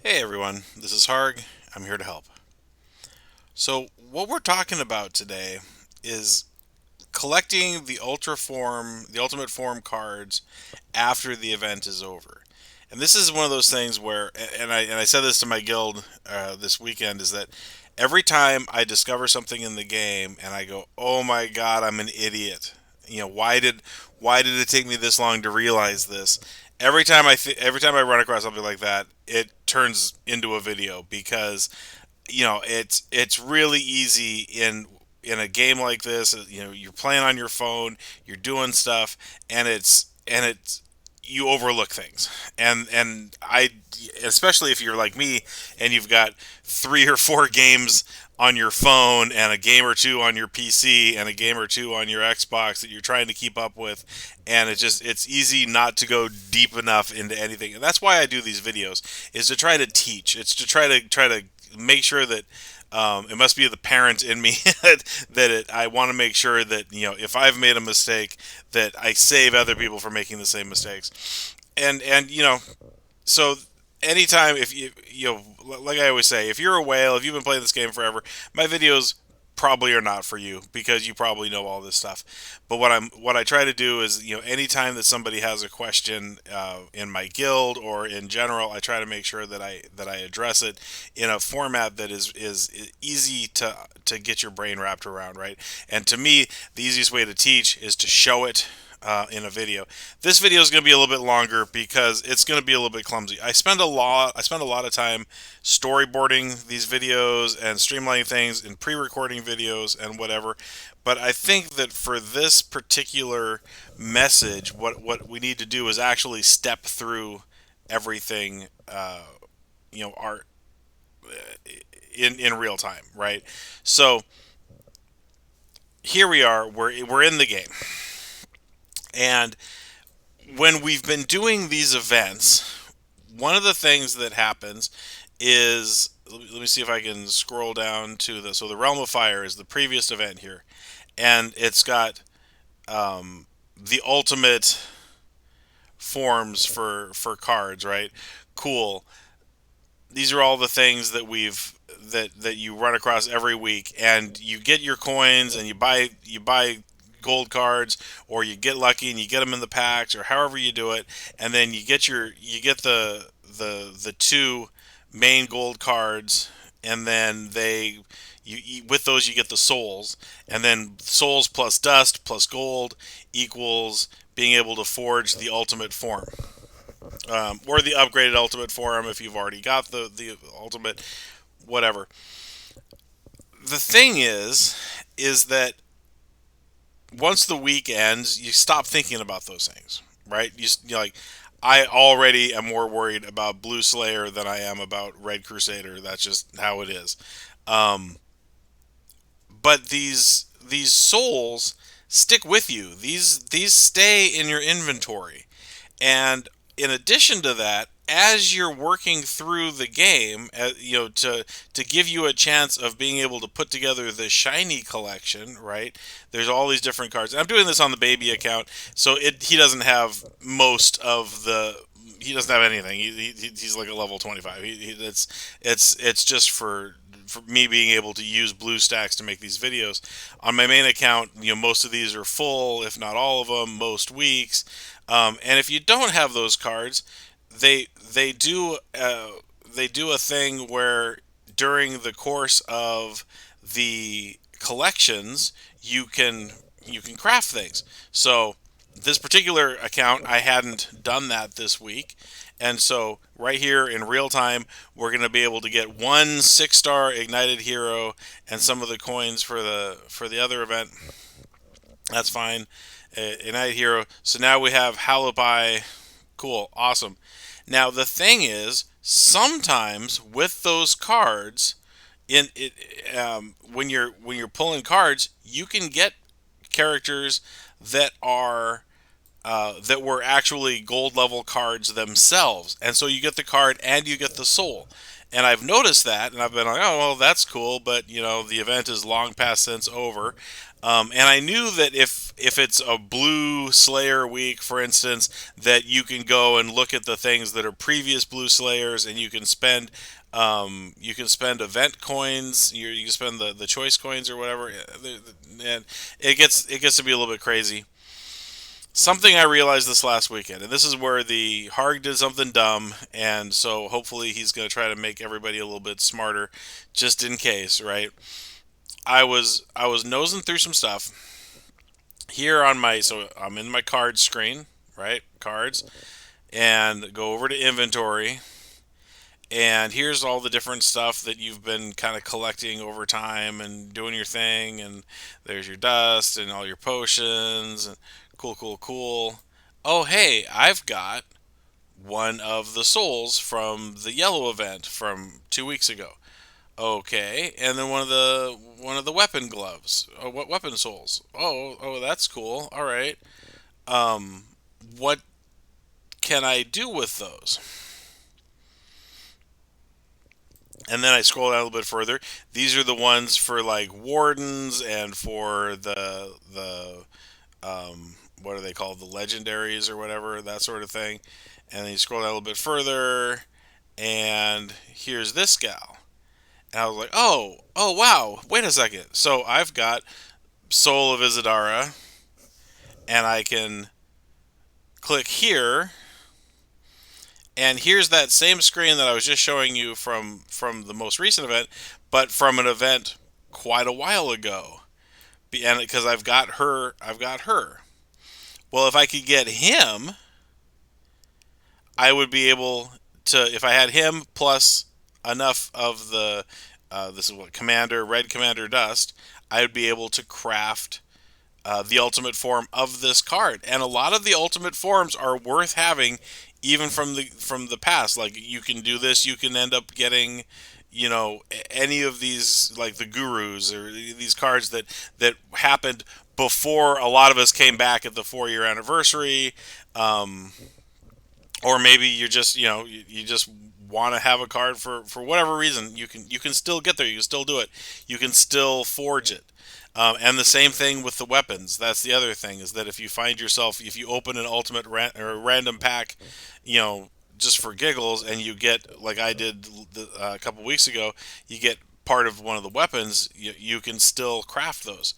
Hey everyone, this is Haargh. I'm here to help. So, what we're talking about today is collecting the ultimate form cards after the event is over. And this is one of those things where, and I said this to my guild this weekend, is that every time I discover something in the game and I go, "Oh my God, I'm an idiot." Why did it take me this long to realize this? Every time I run across something like that, it turns into a video because it's really easy in a game like this. You're playing on your phone, you're doing stuff, and it's you overlook things. And I especially if you're like me and you've got 3 or 4 games on your phone and a game or two on your PC and a game or two on your Xbox that you're trying to keep up with, and it's easy not to go deep enough into anything. And that's why I do these videos, is to try to teach. It's to try to make sure that it must be the parent in me I want to make sure that if I've made a mistake, that I save other people from making the same mistakes. And so anytime, if like I always say, if you're a whale, if you've been playing this game forever, my videos probably are not for you because you probably know all this stuff. But what I try to do is, anytime that somebody has a question in my guild or in general, I try to make sure that I address it in a format that is easy to get your brain wrapped around, right? And to me, the easiest way to teach is to show it in a video. This video is going to be a little bit longer because it's going to be a little bit clumsy. I spend a lot of time storyboarding these videos and streamlining things and pre-recording videos and whatever. But I think that for this particular message, what we need to do is actually step through everything, art in real time, right? So here we are. We're in the game, and when we've been doing these events, one of the things that happens is, let me see if I can scroll down to the Realm of Fire is the previous event here, and it's got the ultimate forms for cards, right? Cool. These are all the things that you run across every week, and you get your coins and you buy gold cards, or you get lucky and you get them in the packs, or however you do it, and then you get the 2 main gold cards, and then with those you get the souls, and then souls plus dust plus gold equals being able to forge the ultimate form, or the upgraded ultimate form if you've already got the ultimate, whatever. The thing is that once the week ends, you stop thinking about those things, right? You're like, I already am more worried about Blue Slayer than I am about Red Crusader. That's just how it is. Um, but these souls stick with you. These stay in your inventory. And in addition to that, as you're working through the game, to give you a chance of being able to put together the shiny collection, right? There's all these different cards. I'm doing this on the baby account, so he doesn't have most of the. He doesn't have anything. He's like a level 25. It's just for me being able to use blue stacks to make these videos. On my main account, most of these are full, if not all of them, most weeks. And if you don't have those cards, they they do uh, they do a thing where during the course of the collections you can craft things. So this particular account, I hadn't done that this week, and so right here in real time, we're going to be able to get one 6-star ignited hero and some of the coins for the other event. That's fine. Ignited hero. So now we have Halapai. Cool, awesome. Now the thing is, sometimes with those cards, in it, when you're pulling cards, you can get characters that are that were actually gold level cards themselves. And so you get the card and you get the soul. And I've noticed that, and I've been like, oh, well, that's cool, but the event is long past since over. And I knew that if it's a blue Slayer week, for instance, that you can go and look at the things that are previous blue Slayers, and you can spend event coins. You can spend the choice coins or whatever, and it gets to be a little bit crazy. Something I realized this last weekend, and this is where the Haargh did something dumb, and so hopefully he's going to try to make everybody a little bit smarter, just in case, right? I was nosing through some stuff here on my so I'm in my card screen, right? Cards, and go over to inventory, and here's all the different stuff that you've been kind of collecting over time and doing your thing, and there's your dust and all your potions and cool, cool, cool. Oh, hey, I've got one of the souls from the yellow event from 2 weeks ago. Okay, and then one of the weapon gloves. Oh, what weapon souls? Oh, that's cool. All right. Um, what can I do with those? And then I scroll down a little bit further. These are the ones for like wardens and for the what are they called? The legendaries or whatever, that sort of thing. And then you scroll down a little bit further, and here's this gal. And I was like, oh wow, wait a second. So I've got Soul of Isadara, and I can click here, and here's that same screen that I was just showing you from the most recent event, but from an event quite a while ago. And because I've got her. Well, if I could get him, I would be able to. If I had him plus enough of the, this is what Commander Red Commander Dust, I would be able to craft the ultimate form of this card. And a lot of the ultimate forms are worth having, even from the past. Like you can do this, you can end up getting, any of these like the gurus or these cards that happened before a lot of us came back at the 4 year anniversary. Um, or maybe you're just you just want to have a card for whatever reason. You can still get there, you can still do it, you can still forge it. And the same thing with the weapons. That's the other thing, is that if you open an ultimate or a random pack, you know just for giggles, and you get, like I did a couple weeks ago, you get part of one of the weapons, you can still craft those.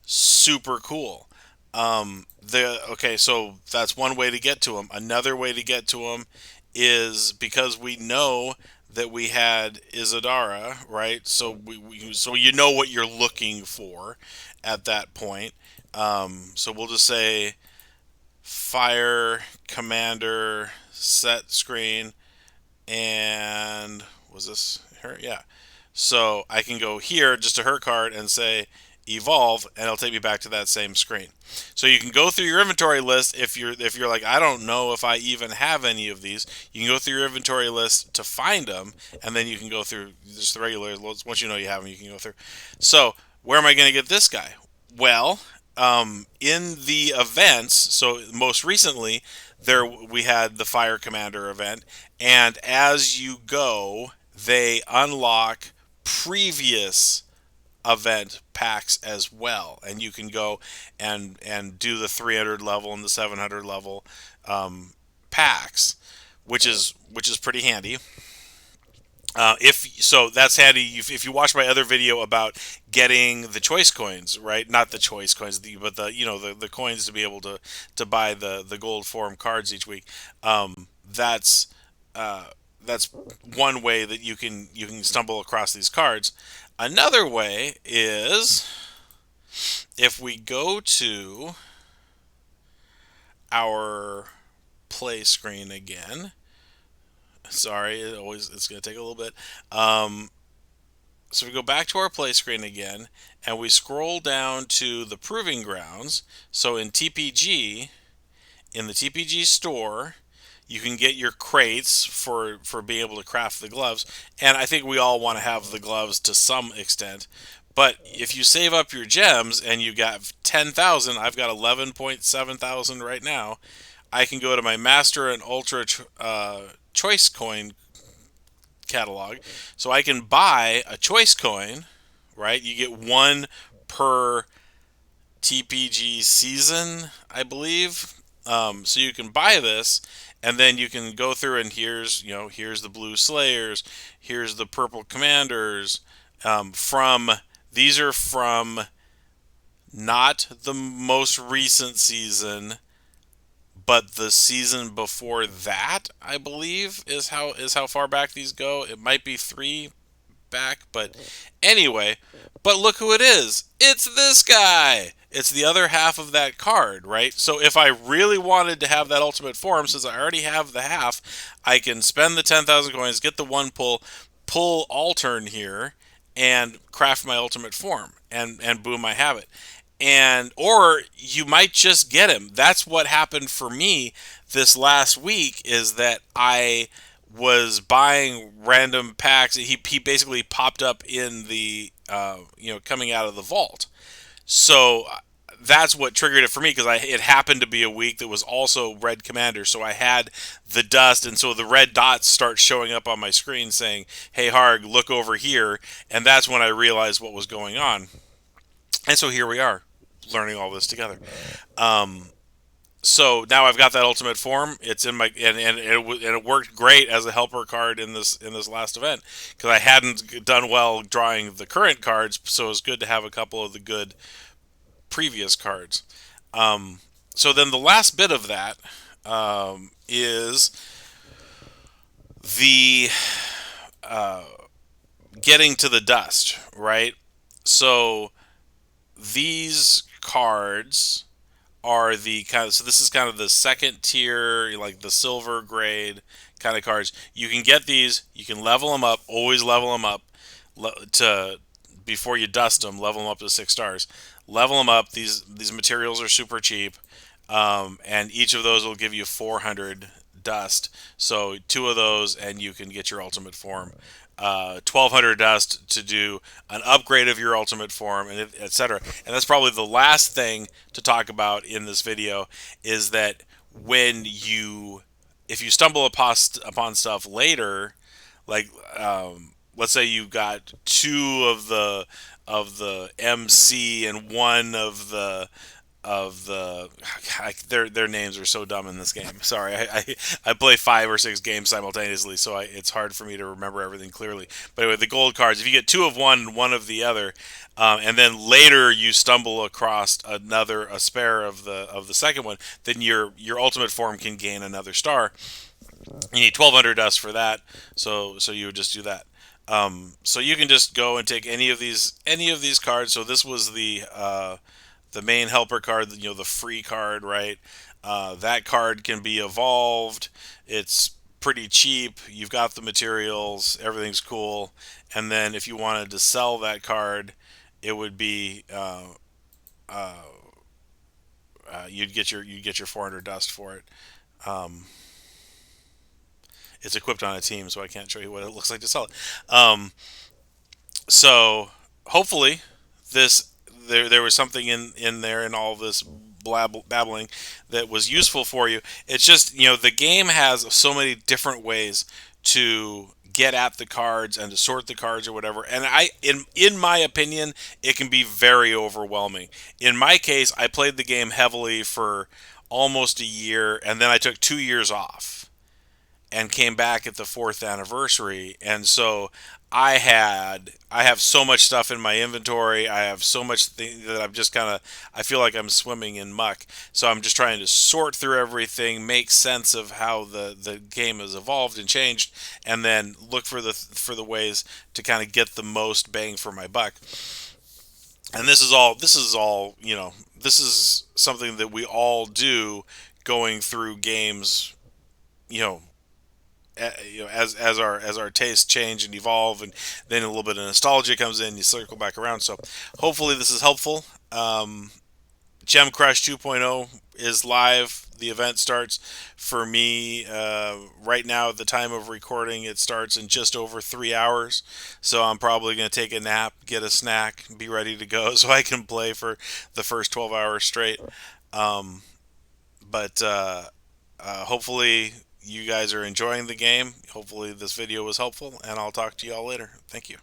Super cool. So that's one way to get to them. Another way to get to them is because we know that we had Isadara, right? So so you know what you're looking for at that point. So we'll just say Fire Commander set screen, and was this her? Yeah. So I can go here just to her card and say evolve, and it'll take me back to that same screen. So you can go through your inventory list if you're like, I don't know if I even have any of these. You can go through your inventory list to find them, and then you can go through just the regular. Once you know you have them, you can go through. So where am I going to get this guy? Well, in the events, so most recently there we had the Fire Commander event, and as you go, they unlock previous event packs as well, and you can go and do the 300 level and the 700 level packs, which is pretty handy. If so, that's handy. If you watch my other video about getting the choice coins, right? Not the choice coins, but the coins to be able to buy the gold form cards each week. That's uh, that's one way that you can stumble across these cards. Another way is if we go to our play screen again. Sorry, it's going to take a little bit. Um, so we go back to our play screen again, and we scroll down to the proving grounds. So in the TPG store, you can get your crates for being able to craft the gloves. And I think we all want to have the gloves to some extent. But if you save up your gems and you got 10,000, I've got 11.7 thousand right now. I can go to my Master and Ultra Choice Coin catalog. So I can buy a Choice Coin, right? You get one per TPG season, I believe. So you can buy this, and then you can go through and here's the blue Slayers, here's the purple Commanders. From these are from not the most recent season, but the season before that, I believe, is how far back these go. It might be three back, but anyway, but look who it is. It's this guy. It's the other half of that card, right? So if I really wanted to have that ultimate form, since I already have the half, I can spend the 10,000 coins, get the one pull altern here, and craft my ultimate form, and boom, I have it. And or you might just get him. That's what happened for me this last week. Is that I was buying random packs. He basically popped up in the coming out of the vault. So that's what triggered it for me, because it happened to be a week that was also red commander. So I had the dust, and so the red dots start showing up on my screen saying, "Hey Haargh, look over here," and that's when I realized what was going on. And so here we are, learning all this together. Um, so now I've got that ultimate form. It's in my and it worked great as a helper card in this last event, because I hadn't done well drawing the current cards. So it was good to have a couple of the good previous cards. So then the last bit of that is the getting to the dust, right? So these cards are the kind of, so this is kind of the second tier, like the silver grade kind of cards. You can get these, you can level them up, always level them up to before you dust them, level them up to 6 stars. Level them up. These materials are super cheap, and each of those will give you 400 dust. So two of those, and you can get your ultimate form. 1,200 dust to do an upgrade of your ultimate form, and etc. And that's probably the last thing to talk about in this video, is that when you, if you stumble upon stuff later, like let's say you got two of the MC and one of the their names are so dumb in this game. Sorry, I play 5 or 6 games simultaneously, so it's hard for me to remember everything clearly. But anyway, the gold cards. If you get two of one and one of the other, and then later you stumble across a spare of the second one, then your ultimate form can gain another star. You need 1,200 dust for that, so you would just do that. So you can just go and take any of these cards. So this was the main helper card, the free card, right? That card can be evolved. It's pretty cheap. You've got the materials. Everything's cool. And then if you wanted to sell that card, it would be you'd get your 400 dust for it. Um, it's equipped on a team, so I can't show you what it looks like to sell it. Um, so hopefully this there was something in there in all this babbling that was useful for you. It's just, the game has so many different ways to get at the cards and to sort the cards or whatever, and in my opinion, it can be very overwhelming. In my case, I played the game heavily for almost a year, and then I took 2 years off and came back at the fourth anniversary. And so I have so much stuff in my inventory. I have so much that I'm just kind of, I feel like I'm swimming in muck. So I'm just trying to sort through everything, make sense of how the game has evolved and changed, and then look for the ways to kind of get the most bang for my buck. And this is something that we all do, going through games, you know as our tastes change and evolve, and then a little bit of nostalgia comes in, you circle back around. So hopefully this is helpful. Gem Crush 2.0 is live. The event starts for me right now at the time of recording. It starts in just over 3 hours. So I'm probably going to take a nap, get a snack, be ready to go so I can play for the first 12 hours straight. Um, but hopefully you guys are enjoying the game. Hopefully this video was helpful, and I'll talk to you all later. Thank you.